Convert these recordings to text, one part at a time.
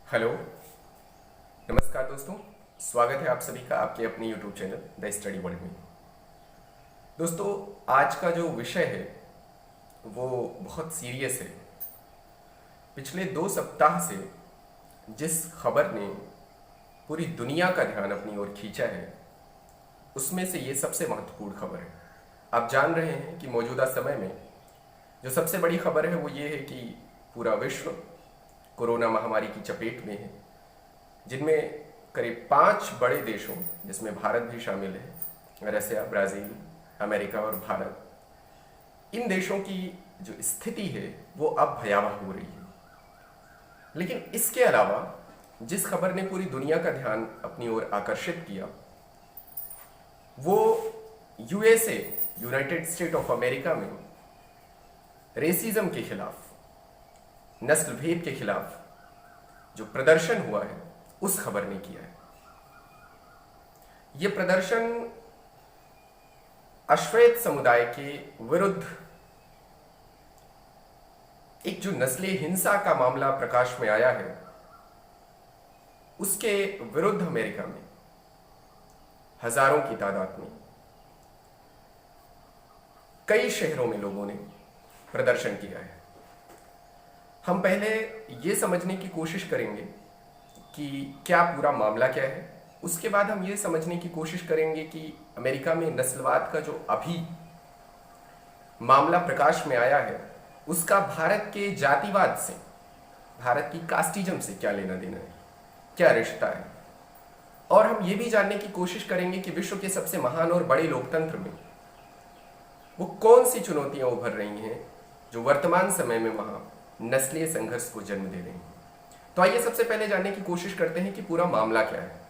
Hello, नमस्कार दोस्तों। स्वागत है आप सभी का आपके अपने YouTube channel the study world में। दोस्तों, आज का जो विषय है वो बहुत सीरियस है। पिछले 2 सप्ताह से जिस खबर ने पूरी दुनिया का ध्यान अपनी ओर खींचा है उसमें से ये सबसे महत्वपूर्ण खबर है। आप जान रहे हैं कि मौजूदा समय में जो सबसे बड़ी खबर है वो ये है कि पूरा विश्व कोरोना महामारी की चपेट में है, जिनमें करीब 5 बड़े देशों जिसमें भारत भी शामिल है, रसिया, ब्राज़ील, अमेरिका और भारत, इन देशों की जो स्थिति है वो अब भयावह हो रही है। लेकिन इसके अलावा जिस खबर ने पूरी दुनिया का ध्यान अपनी ओर आकर्षित किया वो USA, United state of America में रेसिज्म के खिलाफ, नस्ल भेद के खिलाफ जो प्रदर्शन हुआ है उस खबर ने किया है। यह प्रदर्शन अश्वेत समुदाय के विरुद्ध एक जो नस्लीय हिंसा का मामला प्रकाश में आया है उसके विरुद्ध अमेरिका में हजारों की तादाद में कई शहरों में लोगों ने प्रदर्शन किया है। हम पहले ये समझने की कोशिश करेंगे कि क्या पूरा मामला क्या है, उसके बाद हम ये समझने की कोशिश करेंगे कि अमेरिका में नस्लवाद का जो अभी मामला प्रकाश में आया है उसका भारत के जातिवाद से, भारत की कास्टिज्म से क्या लेना देना है, क्या रिश्ता है। और हम ये भी जानने की कोशिश करेंगे कि विश्व के सबसे महान और बड़े लोकतंत्र में वो कौन सी चुनौतियां उभर रही हैं जो वर्तमान समय में वहां नस्लीय संघर्ष को जन्म दे रही हैं। तो आइए सबसे पहले जानने की कोशिश करते हैं कि पूरा मामला क्या है।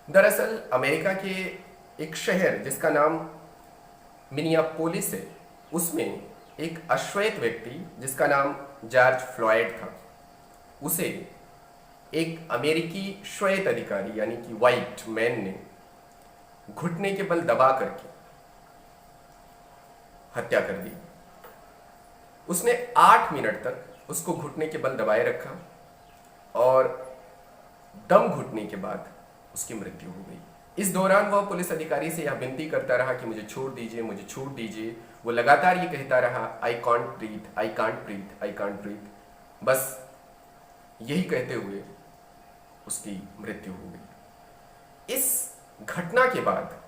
दरअसल अमेरिका के एक शहर जिसका नाम मिनियापोलिस है, उसमें एक अश्वेत व्यक्ति जिसका नाम जॉर्ज फ्लॉयड था, उसे एक अमेरिकी श्वेत अधिकारी यानी कि व्हाइट मैन ने घुटने के बल दबा करके हत्या कर दी। उसने 8 मिनट तक उसको घुटने के बल दबाए रखा और दम घुटने के बाद उसकी मृत्यु हो गई। इस दौरान वह पुलिस अधिकारी से यह विनती करता रहा कि मुझे छोड़ दीजिए, मुझे छोड़ दीजिए। वो लगातार ये कहता रहा, I can't breathe, I can't breathe, I can't breathe. बस यही कहते हुए उसकी मृत्यु हो गई। इस घटना के बाद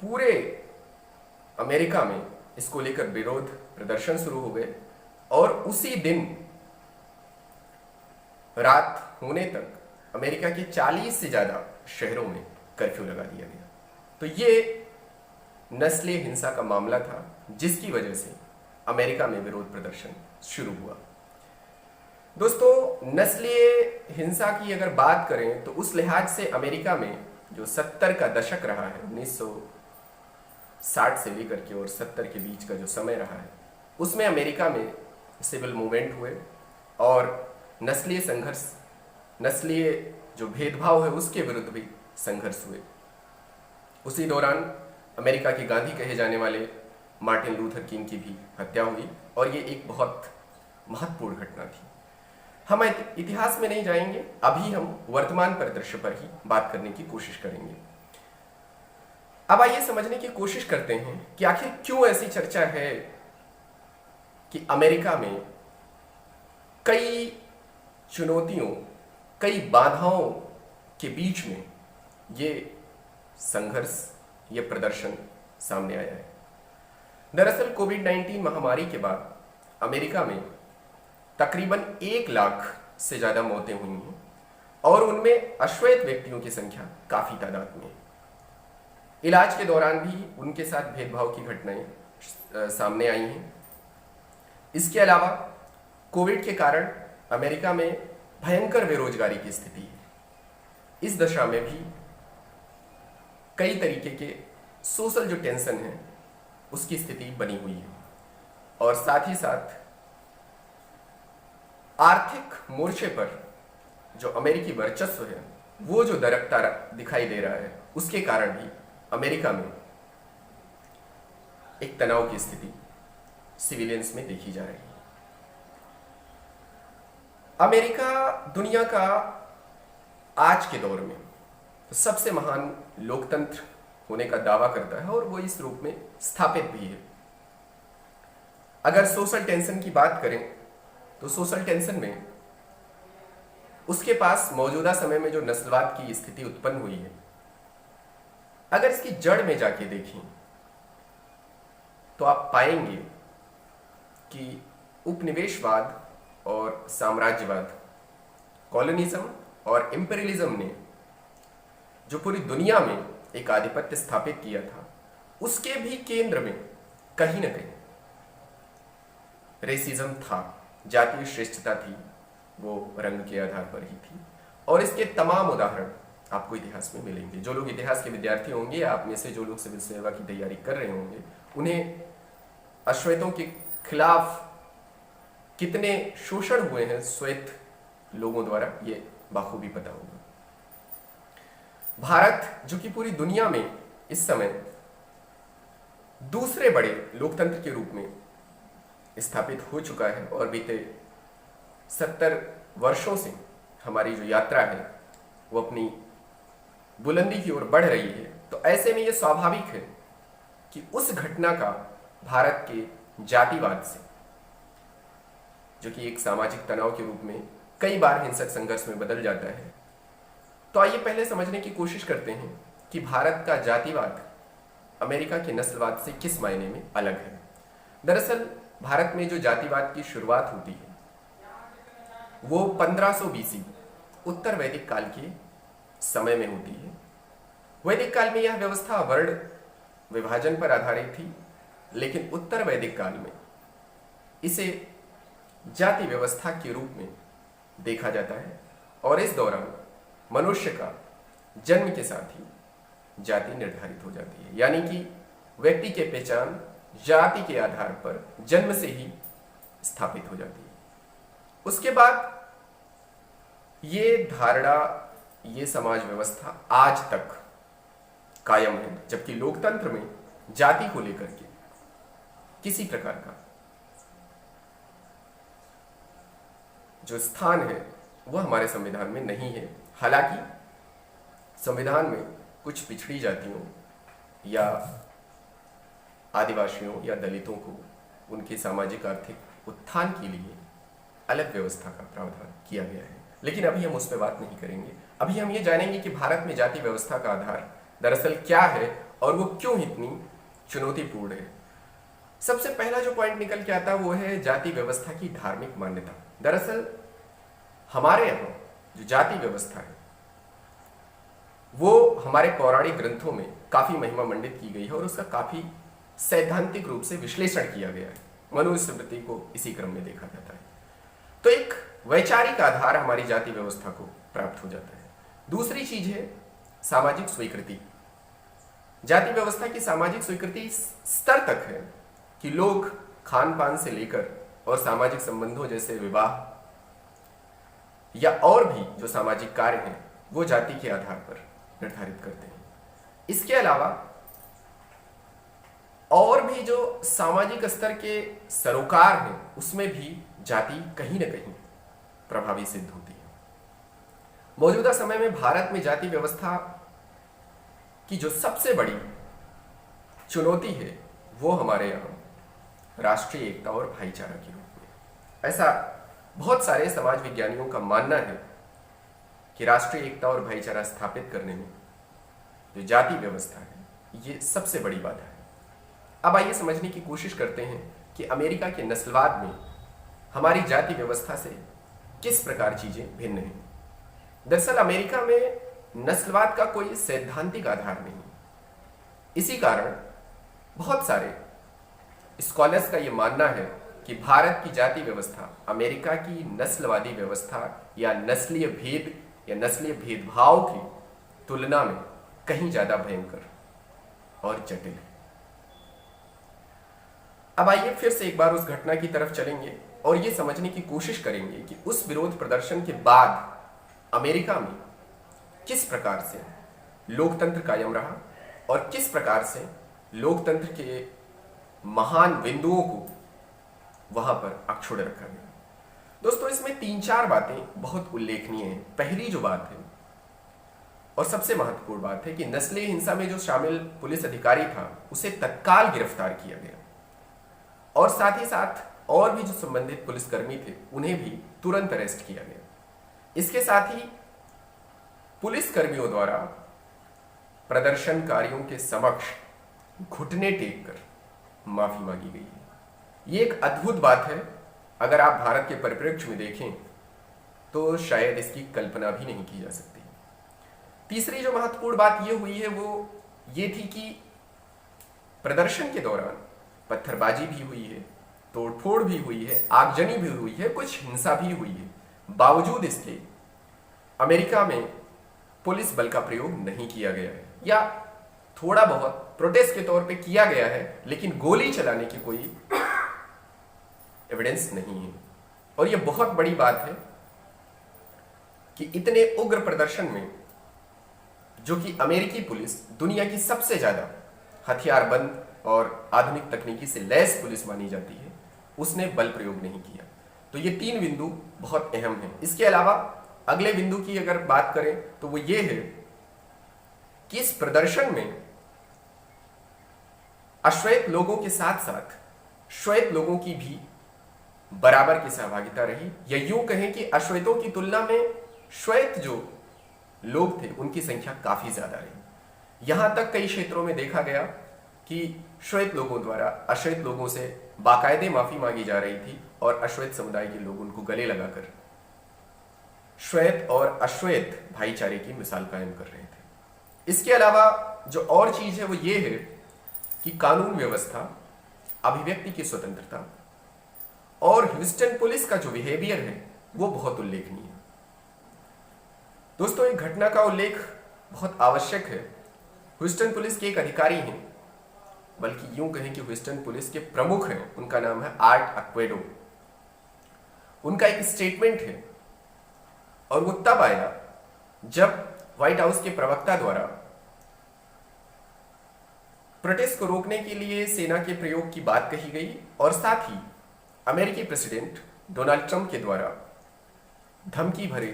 पूरे अमेरिका में इसको लेकर विरोध प्रदर्शन शुरू हो गए और उसी दिन रात होने तक अमेरिका के 40 से ज्यादा शहरों में कर्फ्यू लगा दिया गया। तो ये नस्लीय हिंसा का मामला था जिसकी वजह से अमेरिका में विरोध प्रदर्शन शुरू हुआ। दोस्तों, नस्लीय हिंसा की अगर बात करें तो उस लिहाज से अमेरिका में जो 70 का दशक रहा है, 1960 से लेकर के और 70 के बीच का जो समय रहा है, उसमें अमेरिका में सिविल मूवमेंट हुए और नस्लीय संघर्ष, नस्लीय जो भेदभाव है उसके विरुद्ध भी संघर्ष हुए। उसी दौरान अमेरिका के गांधी कहे जाने वाले मार्टिन लूथर किंग की भी हत्या हुई और ये एक बहुत महत्वपूर्ण घटना थी। हम इतिहास में नहीं जाएंगे, अभी हम वर्तमान परिदृश्य पर ही बात करने की कोशिश करेंगे। अब आइए समझने की कोशिश करते हैं कि आखिर क्यों ऐसी चर्चा है कि अमेरिका में कई चुनौतियों, कई बाधाओं के बीच में ये संघर्ष, ये प्रदर्शन सामने आया है। दरअसल कोविड-19 महामारी के बाद अमेरिका में तकरीबन 1 लाख से ज्यादा मौतें हुई हैं और उनमें अश्वेत व्यक्तियों की संख्या काफी तादाद में है। इलाज के दौरान भी उनके साथ भेदभाव की घटनाएं सामने आई हैं। इसके अलावा कोविड के कारण अमेरिका में भयंकर बेरोजगारी की स्थिति है। इस दशा में भी कई तरीके के सोशल जो टेंशन है उसकी स्थिति बनी हुई है और साथ ही साथ आर्थिक मोर्चे पर जो अमेरिकी वर्चस्व है वो जो दरकता दिखाई दे रहा है, उसके कारण भी अमेरिका में एक तनाव की स्थिति सिविलियंस में देखी जा रही है। अमेरिका दुनिया का आज के दौर में सबसे महान लोकतंत्र होने का दावा करता है और वो इस रूप में स्थापित भी है। अगर सोशल टेंशन की बात करें तो सोशल टेंशन में उसके पास मौजूदा समय में जो नस्लवाद की स्थिति उत्पन्न हुई है, अगर इसकी जड़ में जाके देखें तो आप पाएंगे कि उपनिवेशवाद और साम्राज्यवाद, कॉलोनिज्म और इंपीरियलिज्म ने जो पूरी दुनिया में एक आधिपत्य स्थापित किया था, उसके भी केंद्र में कहीं ना कहीं रेसिज्म था, जातीय श्रेष्ठता थी, वो रंग के आधार पर ही थी। और इसके तमाम उदाहरण आपको इतिहास में मिलेंगे। जो लोग इतिहास के विद्यार्थी होंगे, आप में से जो लोग सिविल सेवा की तैयारी कर रहे होंगे, उन्हें अश्वेतों के खिलाफ कितने शोषण हुए हैं श्वेत लोगों द्वारा, ये बाखूबी पता होगा। भारत जो कि पूरी दुनिया में इस समय दूसरे बड़े लोकतंत्र के रूप में स्थापित हो चुका है और बीते 70 वर्षों से हमारी जो यात्रा है वो अपनी बुलंदी की ओर बढ़ रही है, तो ऐसे में ये स्वाभाविक है कि उस घटना का भारत के जातिवाद से, जो कि एक सामाजिक तनाव के रूप में कई बार हिंसक संघर्ष में बदल जाता है, तो आइए पहले समझने की कोशिश करते हैं कि भारत का जातिवाद अमेरिका के नस्लवाद से किस मायने में अलग है। दरअसल भारत में जो जातिवाद की शुरुआत होती है वो 1500 बीसी उत्तर वैदिक काल के समय में होती है। वैदिक काल में यह व्यवस्था वर्ण विभाजन पर आधारित थी, लेकिन उत्तर वैदिक काल में इसे जाति व्यवस्था के रूप में देखा जाता है और इस दौरान मनुष्य का जन्म के साथ ही जाति निर्धारित हो जाती है, यानी कि व्यक्ति की पहचान जाति के आधार पर जन्म से ही स्थापित हो जाती है। उसके बाद ये धारणा, ये समाज व्यवस्था आज तक कायम है, जबकि लोकतंत्र में जाति को लेकर के किसी प्रकार का जो स्थान है वह हमारे संविधान में नहीं है। हालांकि संविधान में कुछ पिछड़ी जातियों या आदिवासियों या दलितों को उनके सामाजिक आर्थिक उत्थान के लिए अलग व्यवस्था का प्रावधान किया गया है, लेकिन अभी हम उस पर बात नहीं करेंगे। अभी हम ये जानेंगे कि भारत में जाति व्यवस्था का आधार दरअसल क्या है और वो क्यों इतनी चुनौतीपूर्ण है। सबसे पहला जो पॉइंट निकल के आता है वो है जाति व्यवस्था की धार्मिक मान्यता। दरअसल हमारे यहाँ जो जाति व्यवस्था है वो हमारे पौराणिक ग्रंथों में काफी महिमा मंडित की गई है और उसका काफी सैद्धांतिक रूप से विश्लेषण किया गया है। मनुस्मृति को इसी क्रम में देखा जाता है, तो एक वैचारिक आधार हमारी जाति व्यवस्था को प्राप्त हो जाता है। दूसरी चीज है सामाजिक स्वीकृति। जाति व्यवस्था की सामाजिक स्वीकृति इस स्तर तक है कि लोग खान पान से लेकर और सामाजिक संबंधों जैसे विवाह या और भी जो सामाजिक कार्य हैं वो जाति के आधार पर निर्धारित करते हैं। इसके अलावा और भी जो सामाजिक स्तर के सरोकार हैं उसमें भी जाति कहीं ना कहीं प्रभावी सिद्ध होती है। मौजूदा समय में भारत में जाति व्यवस्था की जो सबसे बड़ी चुनौती है वो हमारे यहाँ राष्ट्रीय एकता और भाईचारा के रूप में। ऐसा बहुत सारे समाज विज्ञानियों का मानना है कि राष्ट्रीय एकता और भाईचारा स्थापित करने में जो जाति व्यवस्था है ये सबसे बड़ी बाधा है। अब आइए समझने की कोशिश करते हैं कि अमेरिका के नस्लवाद में हमारी जाति व्यवस्था से किस प्रकार चीजें भिन्न हैं। दरअसल अमेरिका में नस्लवाद का कोई सैद्धांतिक आधार नहीं। इसी कारण बहुत सारे स्कॉलर्स का यह मानना है कि भारत की जाति व्यवस्था अमेरिका की नस्लवादी व्यवस्था या नस्लीय भेद या नस्लीय भेदभाव की तुलना में कहीं ज्यादा भयंकर और जटिल है। अब आइए फिर से एक बार उस घटना की तरफ चलेंगे और ये समझने की कोशिश करेंगे कि उस विरोध प्रदर्शन के बाद अमेरिका में किस प्रकार से लोकतंत्र कायम रहा और किस प्रकार से लोकतंत्र के महान बिंदुओं को वहां पर अक्षुण्ण रखा गया। दोस्तों इसमें 3-4 बातें बहुत उल्लेखनीय हैं। पहली जो बात है और सबसे महत्वपूर्ण बात है कि नस्लीय हिंसा में जो शामिल पुलिस अधिकारी था उसे तत्काल गिरफ्तार किया गया और साथ ही साथ और भी जो संबंधित पुलिसकर्मी थे उन्हें भी तुरंत अरेस्ट किया गया। इसके साथ ही पुलिसकर्मियों द्वारा प्रदर्शनकारियों के समक्ष घुटने टेक कर माफी मांगी गई है। ये एक अद्भुत बात है। अगर आप भारत के परिप्रेक्ष्य में देखें तो शायद इसकी कल्पना भी नहीं की जा सकती। तीसरी जो महत्वपूर्ण बात ये हुई है वो ये थी कि प्रदर्शन के दौरान पत्थरबाजी भी हुई है, तोड़फोड़ भी हुई है, आगजनी भी हुई है, कुछ हिंसा भी हुई है। बावजूद इसके अमेरिका में पुलिस बल का प्रयोग नहीं किया गया है, या थोड़ा बहुत प्रोटेस्ट के तौर पे किया गया है, लेकिन गोली चलाने की कोई एविडेंस नहीं है। और यह बहुत बड़ी बात है कि इतने उग्र प्रदर्शन में, जो कि अमेरिकी पुलिस दुनिया की सबसे ज्यादा हथियारबंद और आधुनिक तकनीकी से लैस पुलिस मानी जाती है, उसने बल प्रयोग नहीं किया। तो ये 3 बिंदु बहुत अहम हैं। इसके अलावा अगले बिंदु की अगर बात करें तो वो ये है कि इस प्रदर्शन में अश्वेत लोगों के साथ साथ श्वेत लोगों की भी बराबर की सहभागिता रही, या यूं कहें कि अश्वेतों की तुलना में श्वेत जो लोग थे उनकी संख्या काफी ज्यादा रही। यहां तक कई क्षेत्रों में देखा गया कि श्वेत लोगों द्वारा अश्वेत लोगों से बाकायदे माफी मांगी जा रही थी और अश्वेत समुदाय के लोग उनको गले लगाकर श्वेत और अश्वेत भाईचारे की मिसाल कायम कर रहे थे। इसके अलावा जो और चीज है वो ये है कि कानून व्यवस्था, अभिव्यक्ति की स्वतंत्रता और ह्यूस्टन पुलिस का जो बिहेवियर है वो बहुत उल्लेखनीय है। दोस्तों एक घटना का उल्लेख बहुत आवश्यक है। ह्यूस्टन पुलिस के एक अधिकारी हैं, बल्कि यूं कहें कि ह्यूस्टन पुलिस के प्रमुख हैं, उनका नाम है आर्ट अक्वेडो। उनका एक स्टेटमेंट है और वो तब आया जब व्हाइट हाउस के प्रवक्ता द्वारा प्रोटेस्ट को रोकने के लिए सेना के प्रयोग की बात कही गई और साथ ही अमेरिकी प्रेसिडेंट डोनाल्ड ट्रंप के द्वारा धमकी भरे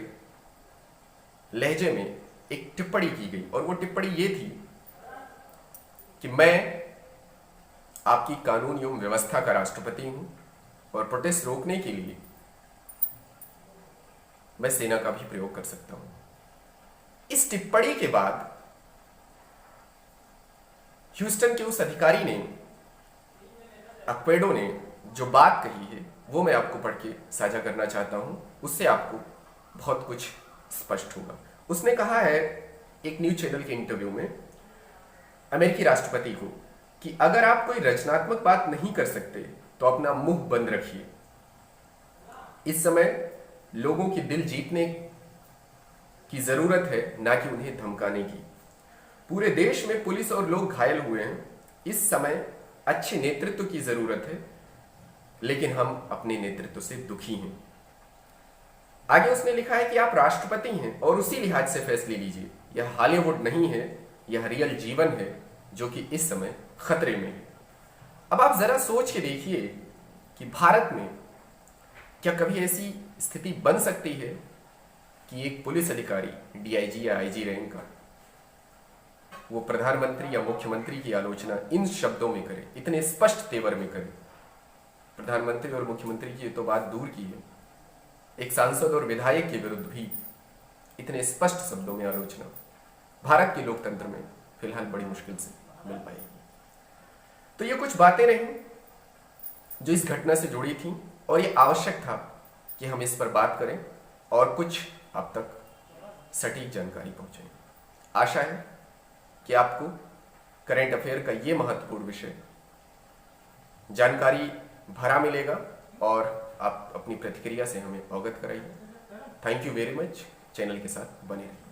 लहजे में एक टिप्पणी की गई। और वो टिप्पणी ये थी कि मैं आपकी कानून एवं व्यवस्था का राष्ट्रपति हूं और प्रोटेस्ट रोकने के लिए मैं सेना का भी प्रयोग कर सकता हूं। इस टिप्पणी के बाद ह्यूस्टन के उस अधिकारी ने, अक्वेडो ने, जो बात कही है वो मैं आपको पढ़ के साझा करना चाहता हूं। उससे आपको बहुत कुछ स्पष्ट होगा। उसने कहा है एक न्यूज चैनल के इंटरव्यू में अमेरिकी राष्ट्रपति को कि अगर आप कोई रचनात्मक बात नहीं कर सकते तो अपना मुंह बंद रखिए। इस समय लोगों की दिल जीतने की जरूरत है, ना कि उन्हें धमकाने की। पूरे देश में पुलिस और लोग घायल हुए हैं। इस समय अच्छे नेतृत्व की जरूरत है, लेकिन हम अपने नेतृत्व से दुखी हैं। आगे उसने लिखा है कि आप राष्ट्रपति हैं और उसी लिहाज से फैसले लीजिए। यह हॉलीवुड नहीं है, यह रियल जीवन है जो कि इस समय खतरे में है। अब आप जरा सोच के देखिए कि भारत में क्या कभी ऐसी स्थिति बन सकती है कि एक पुलिस अधिकारी, डीआईजी या आईजी रैंक का, वो प्रधानमंत्री या मुख्यमंत्री की आलोचना इन शब्दों में करे, इतने स्पष्ट तेवर में करे। प्रधानमंत्री और मुख्यमंत्री की तो बात दूर की है, एक सांसद और विधायक के विरुद्ध भी इतने स्पष्ट शब्दों में आलोचना भारत के लोकतंत्र में फिलहाल बड़ी मुश्किल से मिल पाएगी। तो ये कुछ बातें रहीं जो इस घटना से जुड़ी थी और ये आवश्यक था कि हम इस पर बात करें और कुछ आप तक सटीक जानकारी पहुंचाएं। आशा है कि आपको करंट अफेयर का ये महत्वपूर्ण विषय जानकारी भरा मिलेगा और आप अपनी प्रतिक्रिया से हमें अवगत कराइए। Thank you very much. Channel के साथ बने रहिए।